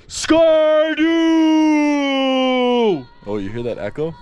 Skardu! Oh, you hear that echo?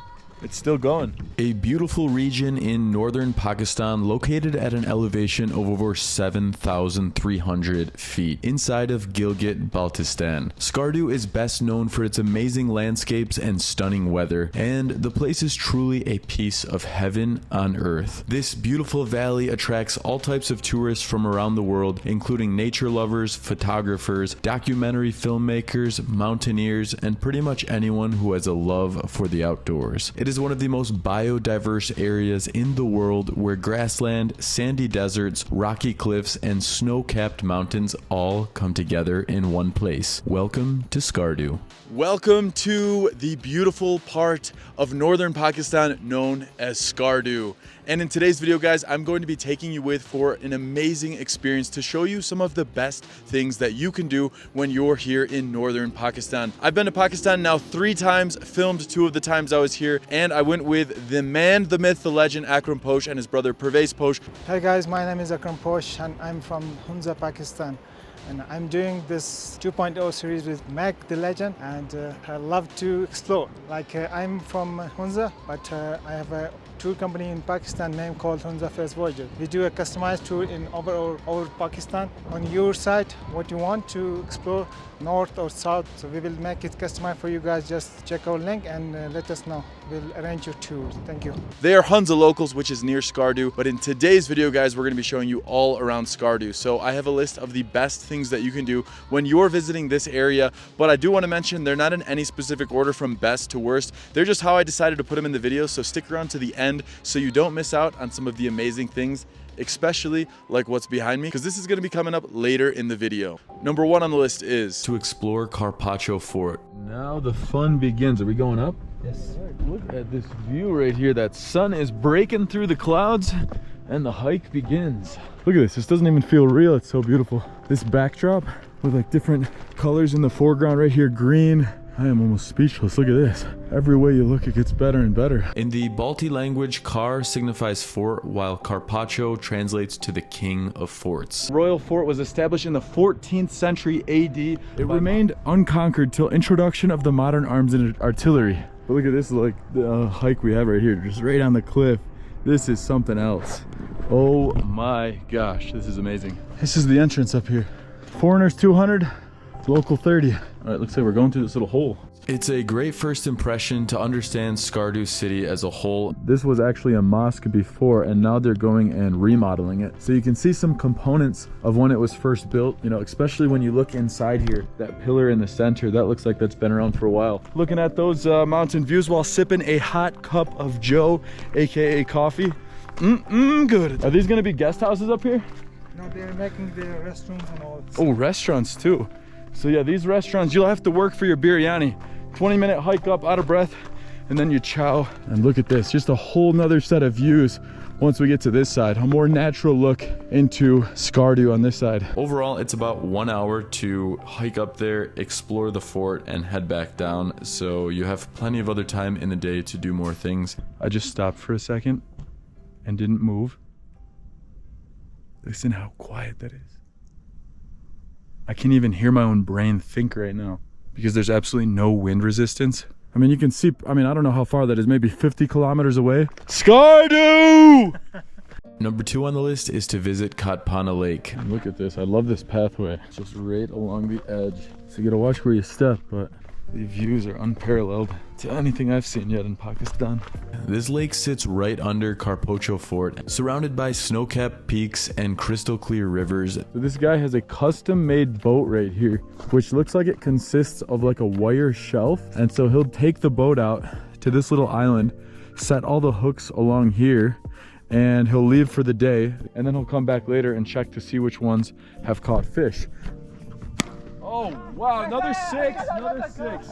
It's still going. A beautiful region in northern Pakistan located at an elevation of over 7,300 feet inside of Gilgit-Baltistan. Skardu is best known for its amazing landscapes and stunning weather, and the place is truly a piece of heaven on earth. This beautiful valley attracts all types of tourists from around the world, including nature lovers, photographers, documentary filmmakers, mountaineers, and pretty much anyone who has a love for the outdoors. It is one of the most biodiverse areas in the world where grassland, sandy deserts, rocky cliffs, and snow-capped mountains all come together in one place. Welcome to Skardu. Welcome to the beautiful part of northern Pakistan known as Skardu. And in today's video, guys, I'm going to be taking you with for an amazing experience to show you some of the best things that you can do when you're here in northern Pakistan. I've been to Pakistan now 3 times, filmed 2 of the times I was here, and I went with the man, the myth, the legend, Akram Posh, and his brother Pervez Posh. Hi guys, my name is Akram Posh and I'm from Hunza, Pakistan. And I'm doing this 2.0 series with Mac, the legend, and I love to explore. I'm from Hunza, but I have a tour company in Pakistan named called Hunza First Voyager. We do a customized tour in over Pakistan. On your side, what you want to explore, north or south, so we will make it customized for you guys. Just check our link and let us know. We'll arrange your tour. Thank you. They are Hunza locals, which is near Skardu, but in today's video, guys, we're going to be showing you all around Skardu. So I have a list of the best things that you can do when you're visiting this area, but I do want to mention they're not in any specific order from best to worst. They're just how I decided to put them in the video, so stick around to the end so you don't miss out on some of the amazing things, especially like what's behind me, because this is going to be coming up later in the video. Number 1 on the list is to explore Kharpocho Fort. Now the fun begins. Are we going up? Yes. Look at this view right here. That sun is breaking through the clouds and the hike begins. Look at this. This doesn't even feel real. It's so beautiful. This backdrop with like different colors in the foreground right here. Green. I am almost speechless. Look at this. Every way you look, it gets better and better. In the Balti language, Khar signifies fort, while Kharpocho translates to the king of forts. Royal Fort was established in the 14th century AD. It remained unconquered till introduction of the modern arms and artillery. But look at this, like the hike we have right here, just right on the cliff. This is something else. Oh my gosh, this is amazing. This is the entrance up here. Foreigners 200, local 30. All right, looks like we're going through this little hole. It's a great first impression to understand Skardu city as a whole. This was actually a mosque before, and now they're going and remodeling it. So you can see some components of when it was first built, you know, especially when you look inside here. That pillar in the center, that looks like that's been around for a while. Looking at those mountain views while sipping a hot cup of Joe, aka coffee. Good. Are these gonna be guest houses up here? No, they're making the restrooms and all. Oh, restaurants too. So yeah, these restaurants, you'll have to work for your biryani. 20-minute hike up, out of breath, and then you chow. And look at this, just a whole nother set of views once we get to this side. A more natural look into Skardu on this side. Overall, it's about 1 hour to hike up there, explore the fort, and head back down. So you have plenty of other time in the day to do more things. I just stopped for a second and didn't move. Listen how quiet that is. I can't even hear my own brain think right now because there's absolutely no wind resistance. I mean, you can see, I don't know how far that is, maybe 50 kilometers away. Skardu! Number 2 on the list is to visit Katpana Lake. And look at this, I love this pathway. It's just right along the edge. So you gotta watch where you step, but the views are unparalleled to anything I've seen yet in Pakistan. This lake sits right under Kharpocho Fort, surrounded by snow-capped peaks and crystal clear rivers. So this guy has a custom-made boat right here, which looks like it consists of like a wire shelf. And so he'll take the boat out to this little island, set all the hooks along here, and he'll leave for the day. And then he'll come back later and check to see which ones have caught fish. Oh, wow, another 6, another 6.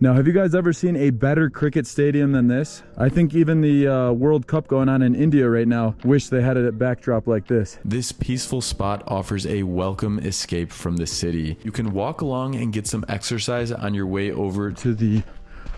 Now, have you guys ever seen a better cricket stadium than this? I think even the World Cup going on in India right now wish they had a backdrop like this. This peaceful spot offers a welcome escape from the city. You can walk along and get some exercise on your way over To the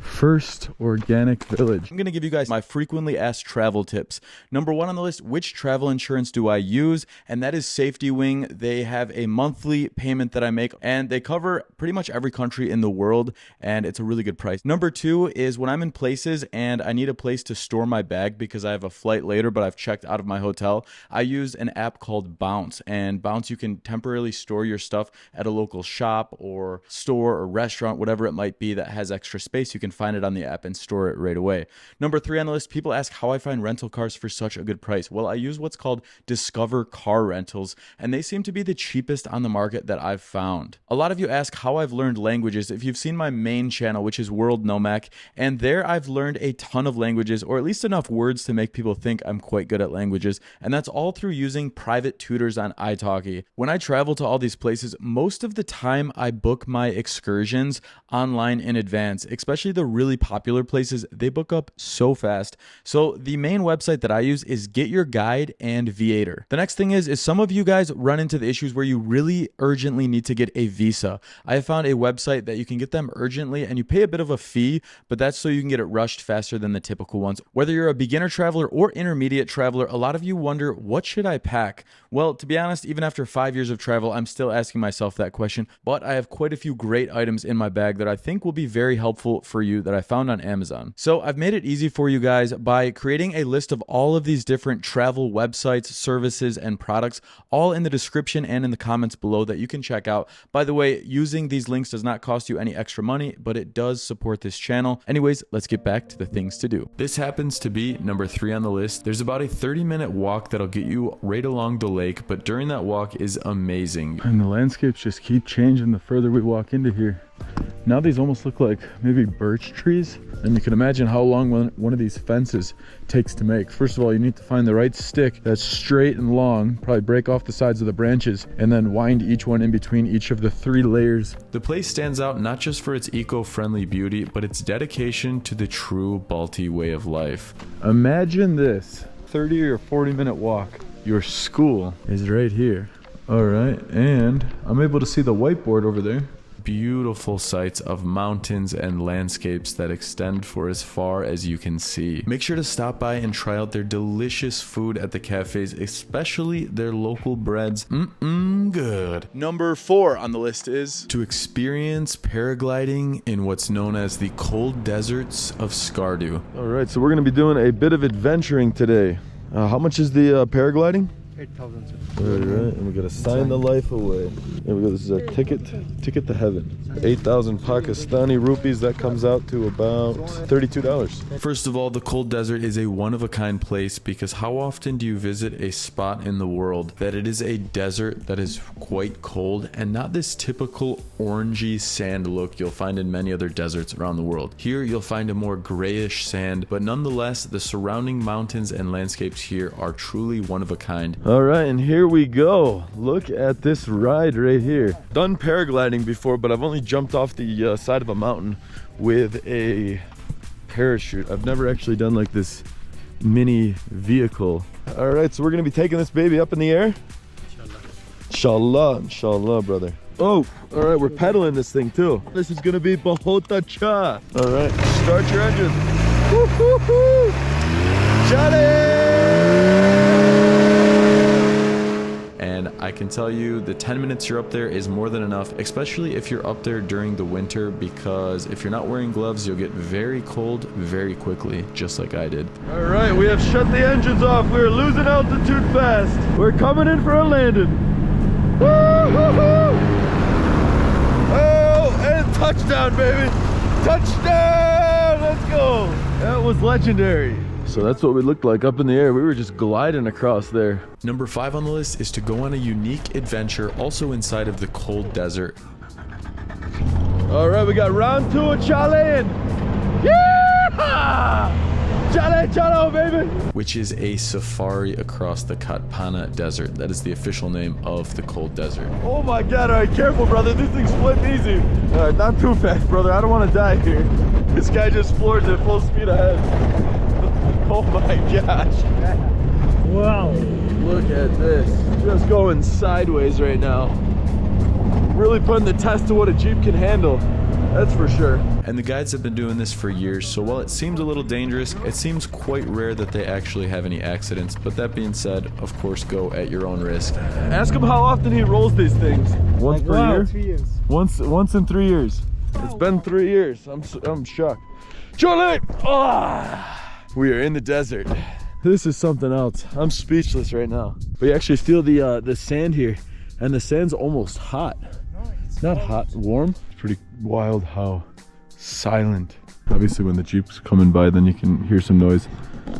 First organic village. I'm going to give you guys my frequently asked travel tips. Number 1 on the list, which travel insurance do I use? And that is Safety Wing. They have a monthly payment that I make, and they cover pretty much every country in the world, and it's a really good price. Number 2 is when I'm in places and I need a place to store my bag because I have a flight later, but I've checked out of my hotel, I use an app called Bounce. And Bounce, you can temporarily store your stuff at a local shop or store or restaurant, whatever it might be that has extra space. You can find it on the app and store it right away. Number 3 on the list, people ask how I find rental cars for such a good price. Well, I use what's called Discover Car Rentals, and they seem to be the cheapest on the market that I've found. A lot of you ask how I've learned languages. If you've seen my main channel, which is World Nomac, and there I've learned a ton of languages, or at least enough words to make people think I'm quite good at languages, and that's all through using private tutors on italki. When I travel to all these places, most of the time I book my excursions online in advance, especially the really popular places. They book up so fast. So the main website that I use is Get Your Guide and Viator. The next thing is some of you guys run into the issues where you really urgently need to get a visa. I have found a website that you can get them urgently and you pay a bit of a fee, but that's so you can get it rushed faster than the typical ones. Whether you're a beginner traveler or intermediate traveler, a lot of you wonder, what should I pack? Well, to be honest, even after 5 years of travel, I'm still asking myself that question, but I have quite a few great items in my bag that I think will be very helpful for you that I found on Amazon. So I've made it easy for you guys by creating a list of all of these different travel websites, services, and products, all in the description and in the comments below that you can check out. By the way, using these links does not cost you any extra money, but it does support this channel. Anyways, let's get back to the things to do. This happens to be number 3 on the list. There's about a 30-minute walk that'll get you right along the lake, but during that walk is amazing. And the landscapes just keep changing the further we walk into here. Now these almost look like maybe birch trees, and you can imagine how long one of these fences takes to make. First of all, you need to find the right stick that's straight and long, probably break off the sides of the branches, and then wind each one in between each of the 3 layers. The place stands out not just for its eco-friendly beauty, but its dedication to the true Balti way of life. Imagine this, 30 or 40-minute walk. Your school is right here. All right, and I'm able to see the whiteboard over there. Beautiful sights of mountains and landscapes that extend for as far as you can see. Make sure to stop by and try out their delicious food at the cafes, especially their local breads. Good. Number 4 on the list is to experience paragliding in what's known as the cold deserts of Skardu. All right, so we're going to be doing a bit of adventuring today. How much is the paragliding? 8,000. All right, and we gotta sign the life away. There we go. This is a ticket to heaven. 8,000 Pakistani rupees. That comes out to about $32. First of all, the cold desert is a one-of-a-kind place because how often do you visit a spot in the world that it is a desert that is quite cold and not this typical orangey sand look you'll find in many other deserts around the world. Here you'll find a more grayish sand, but nonetheless the surrounding mountains and landscapes here are truly one of a kind. All right, and here we go. Look at this ride right here. Done paragliding before, but I've only jumped off the side of a mountain with a parachute. I've never actually done like this mini vehicle. All right, so we're gonna be taking this baby up in the air. Inshallah, inshallah, brother. Oh, all right, we're pedaling this thing too. This is gonna be bahut acha. All right, start your engine. Woo-hoo-hoo! Charlie! And I can tell you the 10 minutes you're up there is more than enough, especially if you're up there during the winter, because if you're not wearing gloves, you'll get very cold very quickly, just like I did. All right, we have shut the engines off. We're losing altitude fast. We're coming in for a landing. Woo-hoo-hoo! Oh, and touchdown, baby. Touchdown, let's go. That was legendary. So that's what we looked like up in the air. We were just gliding across there. Number 5 on the list is to go on a unique adventure also inside of the cold desert. All right, we got round 2 of Saline. Yeah! Chalo, baby! Which is a safari across the Katpana Desert. That is the official name of the cold desert. Oh my God, all right, careful, brother. This thing's flipping easy. All right, not too fast, brother. I don't want to die here. This guy just floored at full speed ahead. Oh my gosh. Wow. Look at this. Just going sideways right now. Really putting the test to what a Jeep can handle. That's for sure. And the guides have been doing this for years, so while it seems a little dangerous, it seems quite rare that they actually have any accidents. But that being said, of course, go at your own risk. Ask him how often he rolls these things. Once per year? 3 years. Once in 3 years. It's been 3 years. I'm shocked. Charlie! We are in the desert. This is something else. I'm speechless right now. We actually feel the sand here, and the sand's almost hot. No, it's Not hot, warm. It's pretty wild how silent. Obviously when the Jeep's coming by, then you can hear some noise.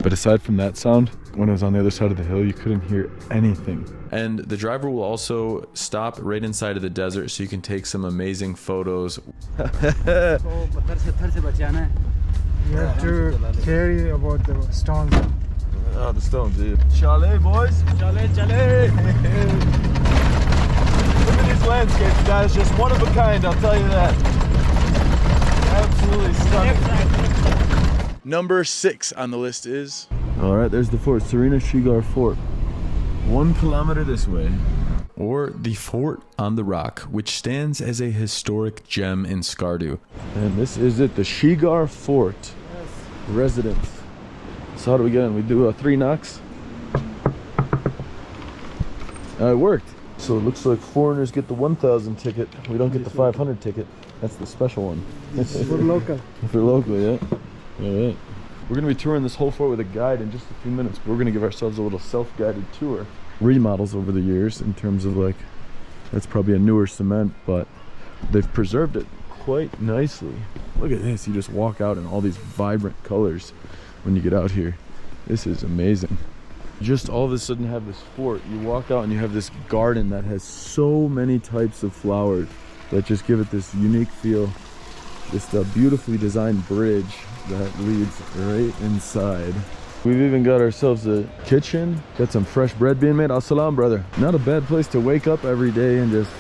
But aside from that sound, when I was on the other side of the hill, you couldn't hear anything. And the driver will also stop right inside of the desert so you can take some amazing photos. You have to carry about the stones. Oh, the stones, dude. Chalet, boys. Chalet, chalet. Look at these landscapes, guys. Just one of a kind, I'll tell you that. Absolutely stunning. Number 6 on the list is... All right, there's the fort, Serena Shigar Fort. 1 kilometer this way. Or the Fort on the Rock, which stands as a historic gem in Skardu. And this is it, the Shigar Fort residence. So how do we get in? We do 3 knocks. It worked. So it looks like foreigners get the 1,000 ticket. We don't get the 500 ticket. That's the special one. For local. For local, yeah. All right. We're gonna be touring this whole fort with a guide in just a few minutes, but we're gonna give ourselves a little self-guided tour. Remodels over the years in terms of like, that's probably a newer cement, but they've preserved it quite nicely. Look at this, you just walk out in all these vibrant colors when you get out here. This is amazing. Just all of a sudden have this fort, you walk out and you have this garden that has so many types of flowers that just give it this unique feel. This beautifully designed bridge that leads right inside. We've even got ourselves a kitchen, got some fresh bread being made. As-salam, brother. Not a bad place to wake up every day and just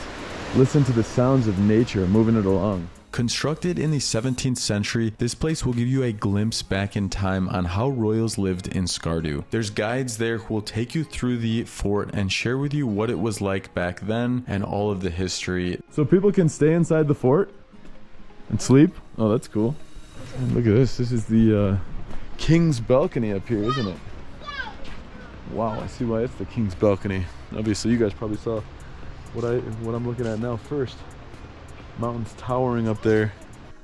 listen to the sounds of nature moving it along. Constructed in the 17th century, this place will give you a glimpse back in time on how royals lived in Skardu. There's guides there who will take you through the fort and share with you what it was like back then and all of the history. So people can stay inside the fort and sleep? Oh, that's cool. And look at this. This is the King's balcony up here, isn't it? Wow, I see why it's the King's balcony. Obviously, you guys probably saw what I'm looking at now first. Mountains towering up there.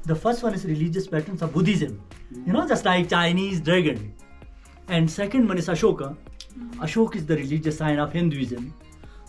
The first one is religious patterns of Buddhism, you know, just like Chinese dragon. And second one is Ashoka. Ashoka is the religious sign of Hinduism.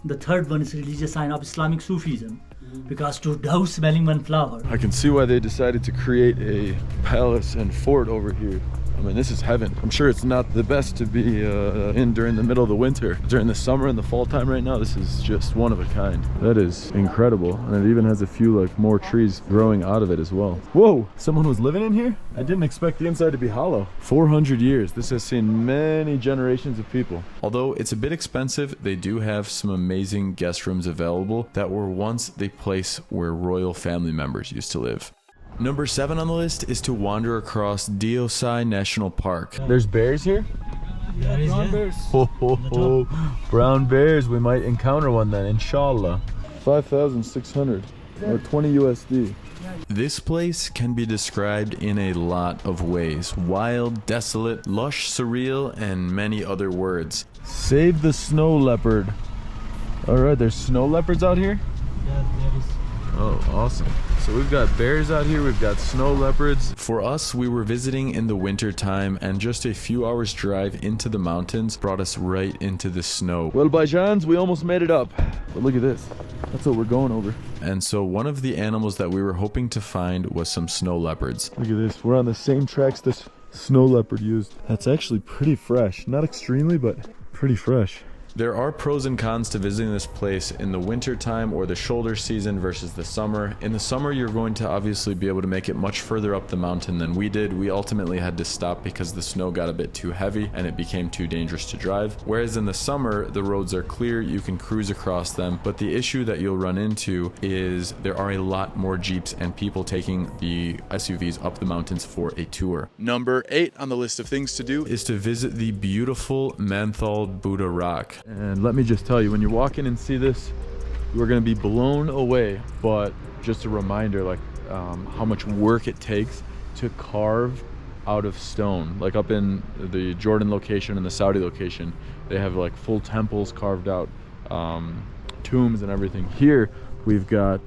The third one is religious sign of Islamic Sufism, because to douse smelling one flower. I can see why they decided to create a palace and fort over here. I mean, this is heaven. I'm sure it's not the best to be in during the middle of the winter. During the summer and the fall time right now, this is just one of a kind. That is incredible. And it even has a few like more trees growing out of it as well. Whoa, someone was living in here? I didn't expect the inside to be hollow. 400 years. This has seen many generations of people. Although it's a bit expensive, they do have some amazing guest rooms available that were once the place where royal family members used to live. Number 7 on the list is to wander across Deosai National Park. There's bears here? Brown bears. Ho, ho, ho. Brown bears. We might encounter one then, inshallah. 5,600 or 20 USD. This place can be described in a lot of ways. Wild, desolate, lush, surreal, and many other words. Save the snow leopard. All right, there's snow leopards out here? Yeah, there is. Oh, awesome. So we've got bears out here, we've got snow leopards. For us, we were visiting in the winter time, and just a few hours drive into the mountains brought us right into the snow. Well, by Johns, we almost made it up. But look at this. That's what we're going over. And so one of the animals that we were hoping to find was some snow leopards. Look at this. We're on the same tracks this snow leopard used. That's actually pretty fresh. Not extremely, but pretty fresh. There are pros and cons to visiting this place in the winter time or the shoulder season versus the summer. In the summer, you're going to obviously be able to make it much further up the mountain than we did. We ultimately had to stop because the snow got a bit too heavy and it became too dangerous to drive. Whereas in the summer, the roads are clear, you can cruise across them. But the issue that you'll run into is there are a lot more Jeeps and people taking the SUVs up the mountains for a tour. Number 8 on the list of things to do Is to visit the beautiful Manthal Buddha Rock. And let me just tell you, when you walk in and see this, you're going to be blown away. But just a reminder, like, how much work it takes to carve out of stone. Like up in the Jordan location and the Saudi location, they have like full temples carved out, tombs and everything. Here we've got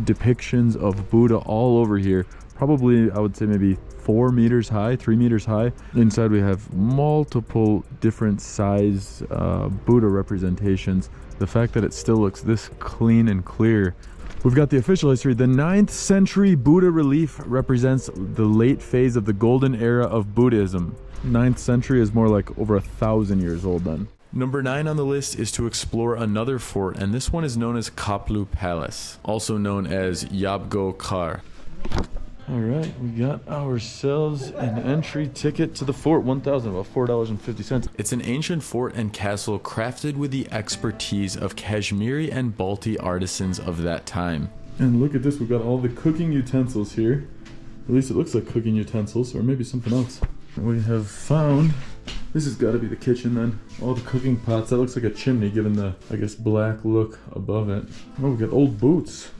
depictions of Buddha all over here, probably I would say maybe 4 meters high, 3 meters high. Inside we have multiple different size Buddha representations. The fact that it still looks this clean and clear. We've got the official history. The 9th century Buddha relief represents the late phase of the golden era of Buddhism. 9th century is more like over 1,000 years old then. Number 9 on the list is to explore another fort, and this one is known as Kapu Palace, also known as Yabgo Khar. All right, we got ourselves an entry ticket to the fort, about $4.50. It's an ancient fort and castle crafted with the expertise of Kashmiri and Balti artisans of that time. And look at this, we've got all the cooking utensils here. At least it looks like cooking utensils, or maybe something else. We have found, this has got to be the kitchen then. All the cooking pots, that looks like a chimney given the, I guess, black look above it. Oh, we got old boots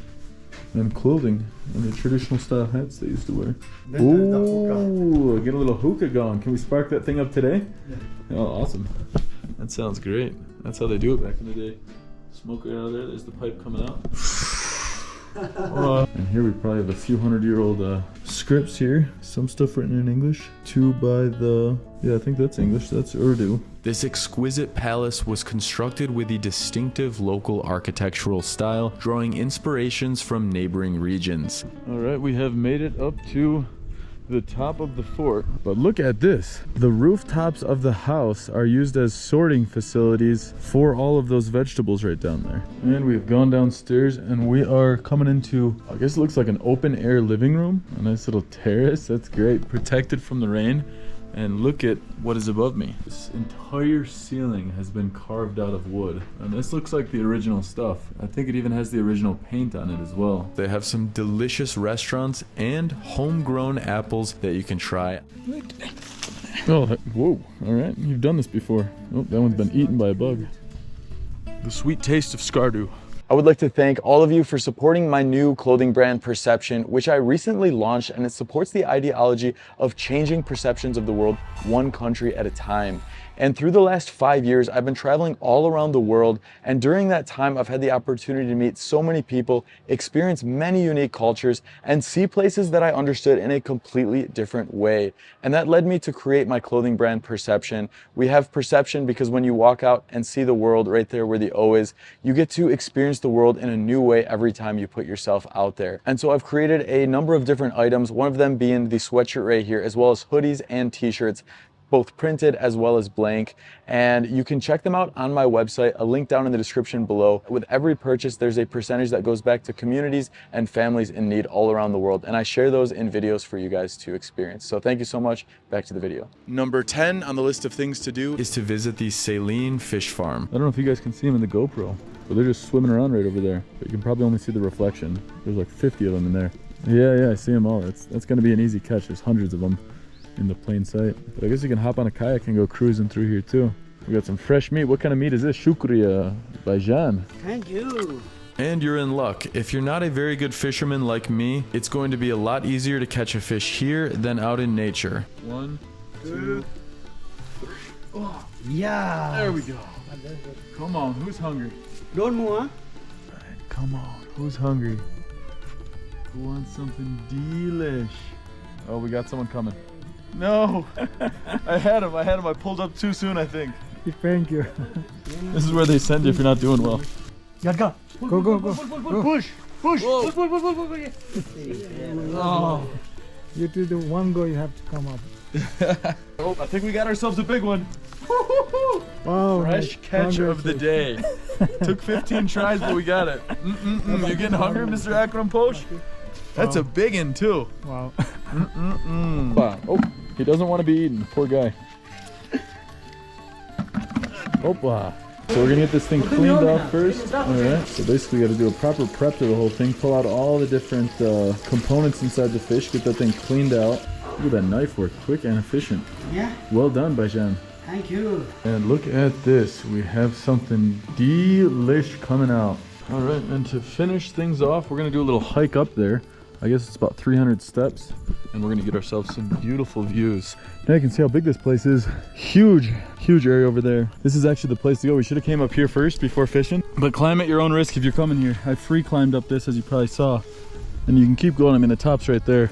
and clothing and the traditional style hats they used to wear. Ooh, get a little hookah going. Can we spark that thing up today? Yeah. Oh, awesome. That sounds great. That's how they do it back in the day. Smoke right out of there. There's the pipe coming out. And here we probably have a few 100-year-old scripts here. Some stuff written in English. Two by the, yeah, I think that's English. That's Urdu. This exquisite palace was constructed with the distinctive local architectural style, drawing inspirations from neighboring regions. All right, we have made it up to the top of the fort. But look at this. The rooftops of the house are used as sorting facilities for all of those vegetables right down there. And we've gone downstairs and we are coming into, I guess it looks like an open air living room. A nice little terrace. That's great. Protected from the rain. And look at what is above me. This entire ceiling has been carved out of wood. And this looks like the original stuff. I think it even has the original paint on it as well. They have some delicious restaurants and homegrown apples that you can try. Oh, whoa. All right, you've done this before. Oh, that one's been eaten by a bug. The sweet taste of Skardu. I would like to thank all of you for supporting my new clothing brand Perception, which I recently launched, and it supports the ideology of changing perceptions of the world one country at a time. And through the last 5 years, I've been traveling all around the world, and during that time, I've had the opportunity to meet so many people, experience many unique cultures, and see places that I understood in a completely different way. And that led me to create my clothing brand Perception. We have perception because when you walk out and see the world right there where the O is, you get to experience the world in a new way every time you put yourself out there. And so I've created a number of different items, one of them being the sweatshirt right here, as well as hoodies and t-shirts, both printed as well as blank, and you can check them out on my website, a link down in the description below. With every purchase, there's a percentage that goes back to communities and families in need all around the world, and I share those in videos for you guys to experience. So thank you so much. Back to the video. Number 10 on the list of things to do is to visit the Saline fish farm. I don't know if you guys can see them in the GoPro, but they're just swimming around right over there. But you can probably only see the reflection. There's like 50 of them in there. Yeah, I see them all. That's going to be an easy catch. There's hundreds of them in the plain sight. But I guess you can hop on a kayak and go cruising through here too. We got some fresh meat. What kind of meat is this? Shukriya Baijan. Thank you. And you're in luck. If you're not a very good fisherman like me, it's going to be a lot easier to catch a fish here than out in nature. 1, 2, 3. Oh, Yeah. there we go. Come on, who's hungry? Don't move, huh? All right, come on, who's hungry? Who wants something delish? Oh, we got someone coming. No, I had him. I pulled up too soon, I think. Thank you. This is where they send you if you're not doing well. Yatka. Go. Push. Push. Oh, You do the one go, you have to come up. oh, I think we got ourselves a big one. Wow. Fresh catch of the day. Took 15 tries, but we got it. You getting hungry, Mr. Akram Posh? That's a big one too. Wow. Oh, he doesn't want to be eaten. Poor guy. Opa. So we're gonna get this thing cleaned off first. All right. So basically, we got to do a proper prep to the whole thing. Pull out all the different components inside the fish. Get that thing cleaned out. Look at that knife work, quick and efficient. Yeah. Well done, Baijan. Thank you. And look at this. We have something delish coming out. All right, and to finish things off, we're gonna do a little hike up there. I guess it's about 300 steps, and we're gonna get ourselves some beautiful views. Now you can see how big this place is. Huge, huge area over there. This is actually the place to go. We should have came up here first before fishing, but climb at your own risk if you're coming here. I free climbed up this, as you probably saw, and you can keep going. I mean, the top's right there.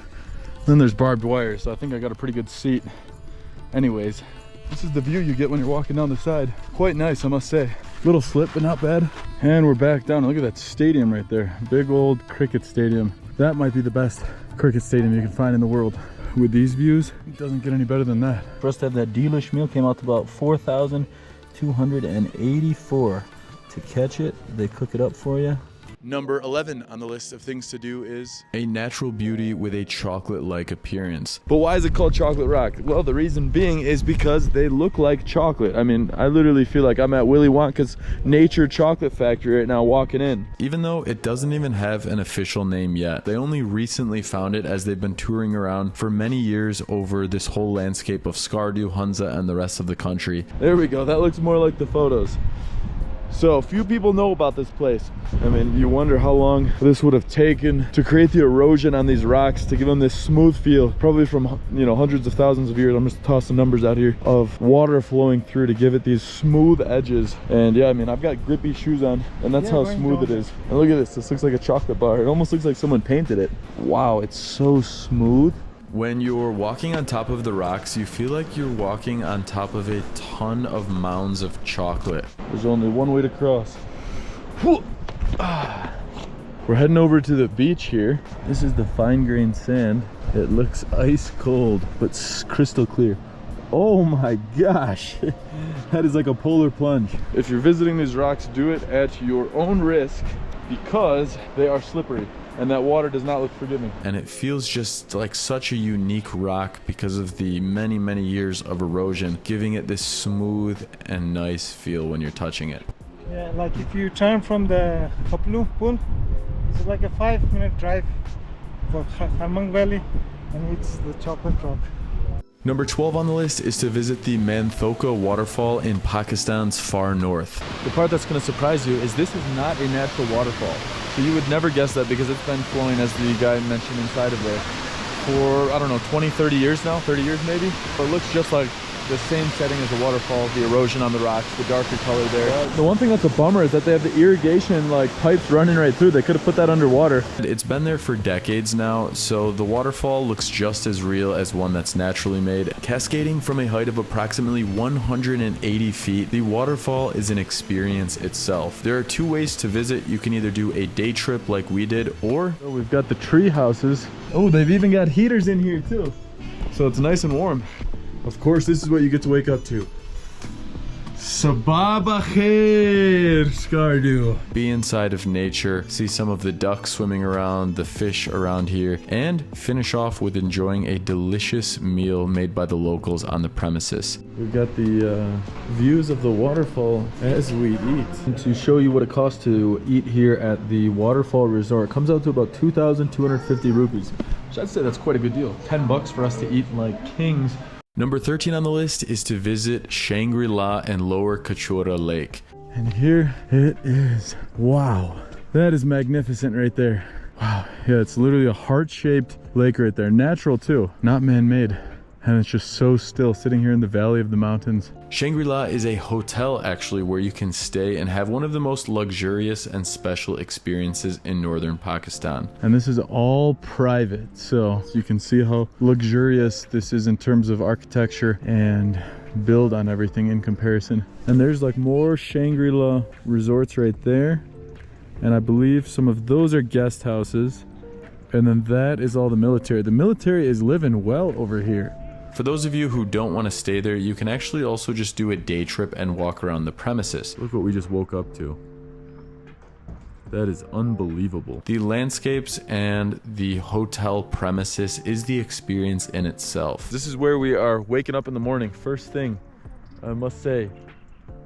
Then there's barbed wire, so I think I got a pretty good seat. Anyways, this is the view you get when you're walking down the side. Quite nice, I must say. Little slip, but not bad. And we're back down. Look at that stadium right there. Big old cricket stadium. That might be the best cricket stadium you can find in the world. With these views, it doesn't get any better than that. For us to have that delish meal came out to about 4,284. To catch it, they cook it up for you. Number 11 on the list of things to do is a natural beauty with a chocolate-like appearance. But why is it called Chocolate Rock? Well, the reason being is because they look like chocolate. I mean, I literally feel like I'm at Willy Wonka's Nature Chocolate Factory right now walking in. Even though it doesn't even have an official name yet, they only recently found it as they've been touring around for many years over this whole landscape of Skardu, Hunza, and the rest of the country. There we go, that looks more like the photos. So few people know about this place. I mean, you wonder how long this would have taken to create the erosion on these rocks to give them this smooth feel, probably from, you know, hundreds of thousands of years. I'm just tossing numbers out here of water flowing through to give it these smooth edges. And yeah, I mean, I've got grippy shoes on, and that's how smooth it is. And look at this, this looks like a chocolate bar. It almost looks like someone painted it. Wow, it's so smooth. When you're walking on top of the rocks, you feel like you're walking on top of a ton of mounds of chocolate. There's only one way to cross. We're heading over to the beach here. This is the fine-grained sand. It looks ice cold, but crystal clear. Oh my gosh, that is like a polar plunge. If you're visiting these rocks, do it at your own risk because they are slippery. And that water does not look forgiving. And it feels just like such a unique rock because of the many, many years of erosion, giving it this smooth and nice feel when you're touching it. Yeah, like if you turn from the Kapu Pool, it's like a 5-minute drive for Manthal Valley, and it's the Chocolate Rock. Number 12 on the list is to visit the Manthokha waterfall in Pakistan's far north. The part that's going to surprise you is this is not a natural waterfall. So you would never guess that because it's been flowing, as the guy mentioned, inside of there for, I don't know, 20, 30 years now, 30 years maybe. But it looks just like the same setting as the waterfall, the erosion on the rocks, the darker color there. The one thing that's a bummer is that they have the irrigation like pipes running right through. They could have put that underwater. It's been there for decades now, so the waterfall looks just as real as one that's naturally made. Cascading from a height of approximately 180 feet, the waterfall is an experience itself. There are two ways to visit. You can either do a day trip like we did, or so we've got the tree houses. Oh, they've even got heaters in here too. So it's nice and warm. Of course, this is what you get to wake up to. Sabah Bakhair, Skardu. Be inside of nature, see some of the ducks swimming around, the fish around here, and finish off with enjoying a delicious meal made by the locals on the premises. We've got the views of the waterfall as we eat. And to show you what it costs to eat here at the Waterfall Resort, it comes out to about 2,250 rupees. Which I'd say that's quite a good deal. 10 bucks for us to eat like kings. Number 13 on the list is to visit Shangrila and Lower Kachura Lake. And here it is. Wow, that is magnificent right there. Wow, yeah, it's literally a heart-shaped lake right there. Natural too, not man-made. And it's just so still sitting here in the valley of the mountains. Shangrila is a hotel actually where you can stay and have one of the most luxurious and special experiences in northern Pakistan. And this is all private, so you can see how luxurious this is in terms of architecture and build on everything in comparison. And there's like more Shangrila resorts right there. And I believe some of those are guest houses. And then that is all the military. The military is living well over here. For those of you who don't want to stay there, you can actually also just do a day trip and walk around the premises. Look what we just woke up to. That is unbelievable. The landscapes and the hotel premises is the experience in itself. This is where we are waking up in the morning. First thing, I must say,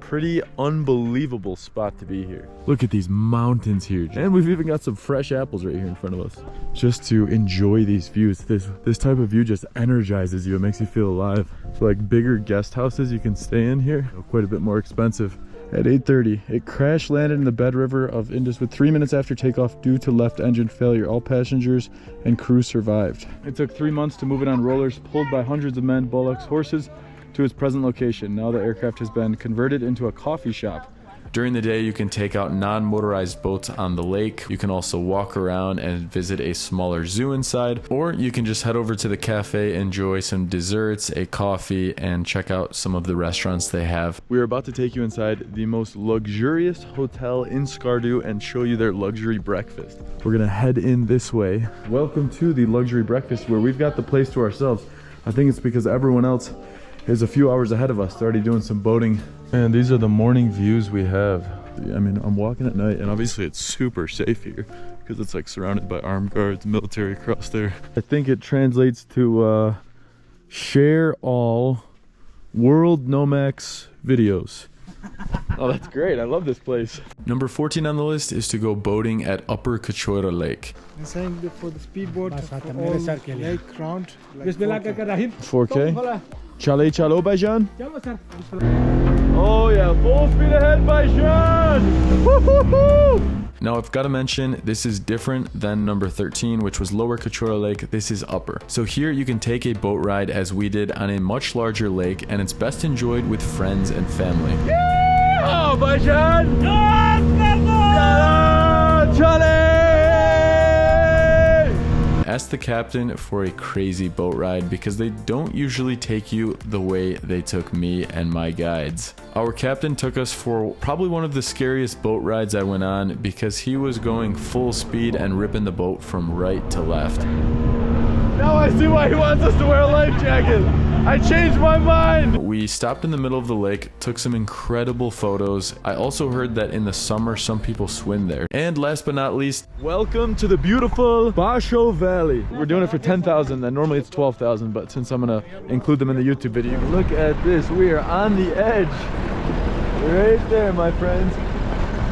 pretty unbelievable spot to be here. Look at these mountains here. And we've even got some fresh apples right here in front of us. Just to enjoy these views. This type of view just energizes you. It makes you feel alive. So like bigger guest houses you can stay in here, quite a bit more expensive. at 8:30. It crash landed in the bed river of Indus with 3 minutes after takeoff due to left engine failure. All passengers and crew survived. It took 3 months to move it on rollers pulled by hundreds of men, bullocks, horses to its present location. Now the aircraft has been converted into a coffee shop. During the day, you can take out non-motorized boats on the lake. You can also walk around and visit a smaller zoo inside, or you can just head over to the cafe, enjoy some desserts, a coffee, and check out some of the restaurants they have. We're about to take you inside the most luxurious hotel in Skardu and show you their luxury breakfast. We're gonna head in this way. Welcome to the luxury breakfast where we've got the place to ourselves. I think it's because everyone else is a few hours ahead of us. They're already doing some boating. And these are the morning views we have. I mean, I'm walking at night and obviously it's super safe here because it's like surrounded by armed guards, military across there. I think it translates to share all World Nomac videos. Oh, that's great. I love this place. Number 14 on the list is to go boating at Upper Kachura Lake. I'm saying for the speedboat, for all lake round. Like 4K. Chale chalo, Baijan. Oh yeah, full speed ahead, Baijan. Now I've got to mention, this is different than number 13, which was Lower Kachura Lake. This is Upper. So here you can take a boat ride as we did on a much larger lake, and it's best enjoyed with friends and family. Oh, Baijan! Chale! Ask the captain for a crazy boat ride because they don't usually take you the way they took me and my guides. Our captain took us for probably one of the scariest boat rides I went on because he was going full speed and ripping the boat from right to left. Now I see why he wants us to wear a life jacket. I changed my mind. We stopped in the middle of the lake, took some incredible photos. I also heard that in the summer, some people swim there. And last but not least, welcome to the beautiful Bashu Valley. We're doing it for 10,000 and normally it's 12,000, but since I'm gonna include them in the YouTube video, look at this. We are on the edge. Right there, my friends.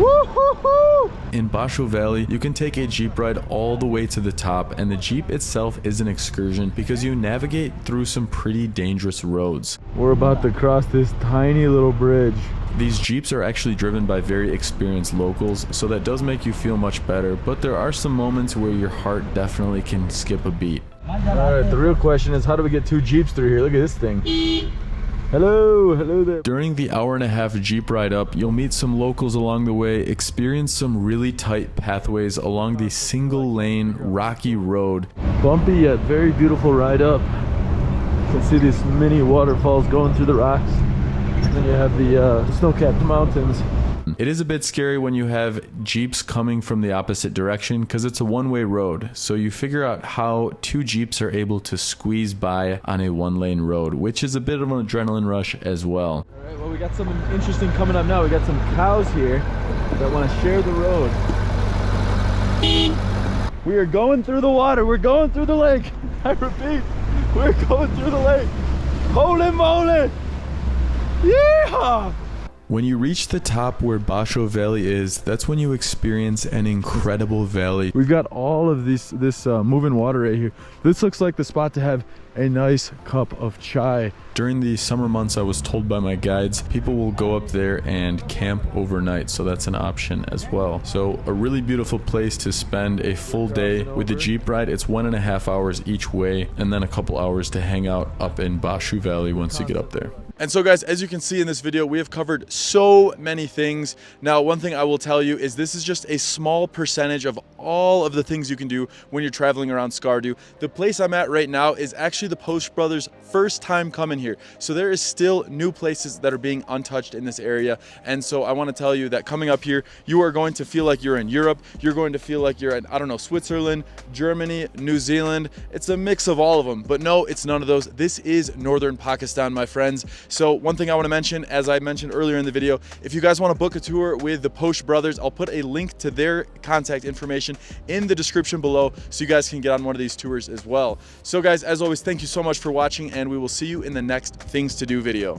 Woo-hoo-hoo! In Bashu Valley, you can take a Jeep ride all the way to the top, and the Jeep itself is an excursion because you navigate through some pretty dangerous roads. We're about to cross this tiny little bridge. These Jeeps are actually driven by very experienced locals, so that does make you feel much better, but there are some moments where your heart definitely can skip a beat. Alright, the real question is how do we get 2 Jeeps through here? Look at this thing. Hello, hello there. During the hour-and-a-half Jeep ride up, you'll meet some locals along the way, experience some really tight pathways along the single-lane rocky road. Bumpy yet very beautiful ride up. You can see these mini waterfalls going through the rocks. And then you have the snow-capped mountains. It is a bit scary when you have Jeeps coming from the opposite direction because it's a one-way road. So you figure out how 2 Jeeps are able to squeeze by on a one-lane road, which is a bit of an adrenaline rush as well. All right, well, we got something interesting coming up now. We got some cows here that want to share the road. We are going through the water. We're going through the lake. I repeat, we're going through the lake. Holy moly! Yeehaw! When you reach the top where Bashu Valley is, that's when you experience an incredible valley. We've got all of this moving water right here. This looks like the spot to have a nice cup of chai. During the summer months, I was told by my guides, people will go up there and camp overnight, so that's an option as well. So a really beautiful place to spend a full day with the Jeep ride. It's 1.5 hours each way, and then a couple hours to hang out up in Bashu Valley once you get up there. And so guys, as you can see in this video, we have covered so many things. Now, one thing I will tell you is this is just a small percentage of all of the things you can do when you're traveling around Skardu. The place I'm at right now is actually the Post brothers' first time coming here. So there is still new places that are being untouched in this area. And so I want to tell you that coming up here, you are going to feel like you're in Europe. You're going to feel like you're in, I don't know, Switzerland, Germany, New Zealand. It's a mix of all of them, but no, it's none of those. This is northern Pakistan, my friends. So one thing I want to mention, as I mentioned earlier in the video, if you guys want to book a tour with the Post brothers, I'll put a link to their contact information in the description below so you guys can get on one of these tours as well. So guys, as always, thank you so much for watching, and we will see you in the next Things to Do video.